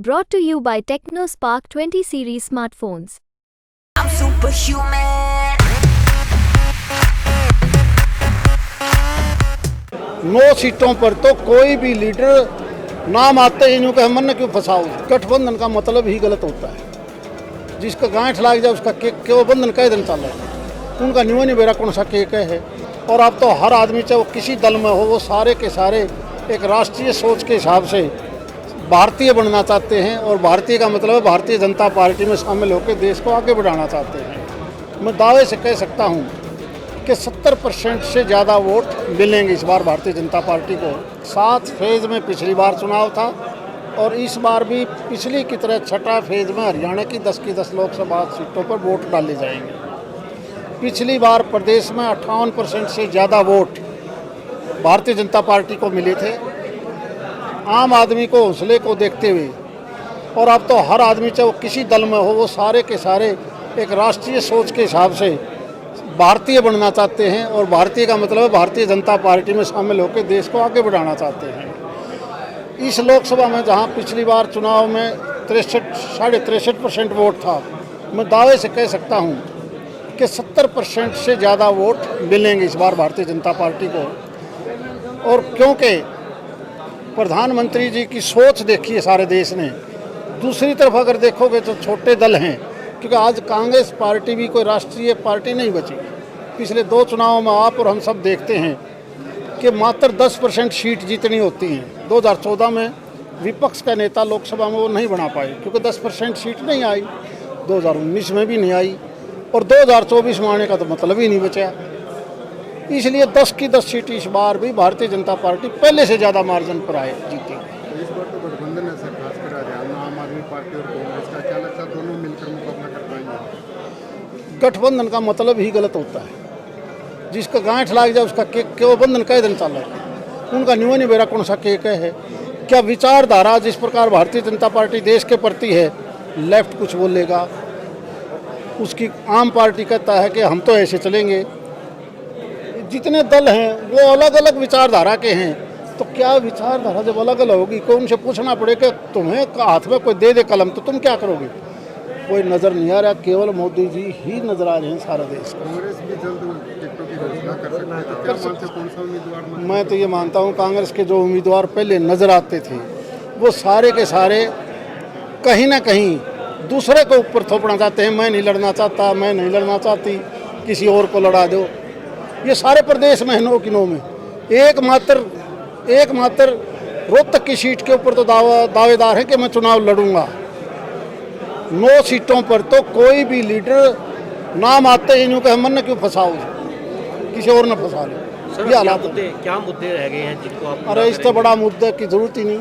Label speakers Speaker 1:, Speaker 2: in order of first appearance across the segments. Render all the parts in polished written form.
Speaker 1: Brought to you by TechnoSpark 20 series smartphones.
Speaker 2: I'm superhuman.
Speaker 3: 9 सीटों पर तो कोई भी लीडर नाम आते ही यूँ कहे मन ने क्यों फंसाओ। गठबंधन का मतलब ही गलत होता है। जिसका गांठ लाग जाए उसका केक क्यों बंधन कई दिन चल रहा है। उनका न्यू नहीं बेरा कौन सा केक है। और अब तो हर आदमी चाहे वो किसी दल में हो वो सारे के सारे एक राष्ट्रीय सोच के हिसाब से भारतीय बनना चाहते हैं। और भारतीय का मतलब है भारतीय जनता पार्टी में शामिल होकर देश को आगे बढ़ाना चाहते हैं। मैं दावे से कह सकता हूँ कि 70% से ज़्यादा वोट मिलेंगे इस बार भारतीय जनता पार्टी को। 7 फेज़ में पिछली बार चुनाव था और इस बार भी पिछली की तरह छठा फेज़ में हरियाणा की 10 लोकसभा सीटों पर वोट डाले जाएंगे। पिछली बार प्रदेश में 58% से ज़्यादा वोट भारतीय जनता पार्टी को मिले थे। आम आदमी को हौसले को देखते हुए और अब तो हर आदमी चाहे वो किसी दल में हो वो सारे के सारे एक राष्ट्रीय सोच के हिसाब से भारतीय बनना चाहते हैं। और भारतीय का मतलब है भारतीय जनता पार्टी में शामिल होकर देश को आगे बढ़ाना चाहते हैं। इस लोकसभा में जहां पिछली बार चुनाव में 63% वोट था, मैं दावे से कह सकता हूं कि 70% से ज़्यादा वोट मिलेंगे इस बार भारतीय जनता पार्टी को। और क्योंकि प्रधानमंत्री जी की सोच देखी है सारे देश ने। दूसरी तरफ अगर देखोगे तो छोटे दल हैं, क्योंकि आज कांग्रेस पार्टी भी कोई राष्ट्रीय पार्टी नहीं बची। पिछले 2 चुनावों में आप और हम सब देखते हैं कि मात्र 10% सीट जीतनी होती हैं। 2014 में विपक्ष का नेता लोकसभा में वो नहीं बना पाए क्योंकि 10% सीट नहीं आई। 2019 में भी नहीं आई और 2024 में आने का तो मतलब ही नहीं बचा। इसलिए 10 की 10 सीट इस बार भी भारतीय जनता पार्टी पहले से ज़्यादा मार्जिन पर आए जीतेगी।
Speaker 4: इस बार तो गठबंधन है सर, खासकर हरियाणा आम आदमी पार्टी और कांग्रेस का, क्या लगता है दोनों मिलकर मुकाबला कर पाएंगे?
Speaker 3: गठबंधन का मतलब ही गलत होता है। जिसका गांठ लाग जाए उसका केक क्यों बंधन कई दिन चल रहा है। उनका न्यू नहीं बेरा कौन सा केक है। क्या विचारधारा जिस प्रकार भारतीय जनता पार्टी देश के प्रति है, लेफ्ट कुछ बोलेगा, उसकी आम पार्टी कहता है कि हम तो ऐसे चलेंगे। जितने दल हैं वो अलग अलग विचारधारा के हैं, तो क्या विचारधारा जब अलग अलग होगी कोई उनसे पूछना पड़ेगा तुम्हें हाथ में कोई दे दे कलम तो तुम क्या करोगे। कोई नज़र नहीं आ रहा, केवल मोदी जी ही नजर आ रहे हैं सारा देश।
Speaker 4: कांग्रेस भी जल्द टिकटों की घोषणा कर सकती है, तो क्या मानते हैं कौन सा उम्मीदवार?
Speaker 3: मैं तो ये मानता हूँ कांग्रेस के जो उम्मीदवार पहले नजर आते थे वो सारे के सारे कहीं ना कहीं दूसरे को ऊपर थोपना चाहते हैं। मैं नहीं लड़ना चाहता, मैं नहीं लड़ना चाहती, किसी और को लड़ा दो। ये सारे प्रदेश में है 9 की 9 में। एकमात्र रोहतक की सीट के ऊपर तो दावेदार है कि मैं चुनाव लड़ूंगा। 9 सीटों पर तो कोई भी लीडर नाम आते ही यूँ कहे मन ने क्यों फंसाओ, किसी और ने फंसा लो। ये हालात
Speaker 5: क्या मुद्दे रह गए हैं जिनको आप?
Speaker 3: अरे इससे बड़ा मुद्दे की जरूरत ही नहीं।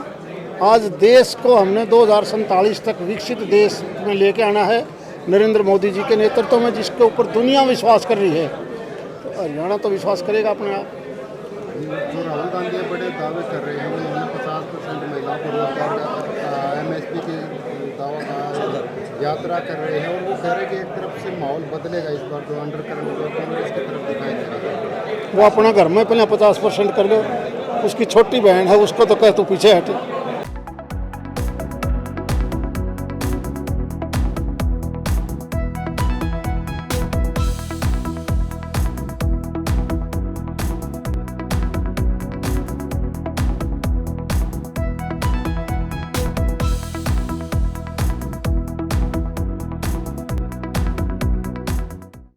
Speaker 3: आज देश को हमने 2047 तक विकसित देश में लेके आना है नरेंद्र मोदी जी के नेतृत्व में, जिसके ऊपर दुनिया विश्वास कर रही है। तो हरियाणा तो विश्वास करेगा अपने आप।
Speaker 4: जो राहुल गांधी बड़े दावे कर रहे हैं, उन्होंने 50% महिलाओं को रोजगार का MSP के दावा का यात्रा कर रहे हैं और वो कह रहे हैं कि एक तरफ से माहौल बदलेगा इस बार, जो अंडर करंट जो कांग्रेस की तरफ दिखाई दे रहा है।
Speaker 3: वो अपना घर में पहले 50% कर लो। उसकी छोटी बहन है उसको तो कह तू पीछे हटे।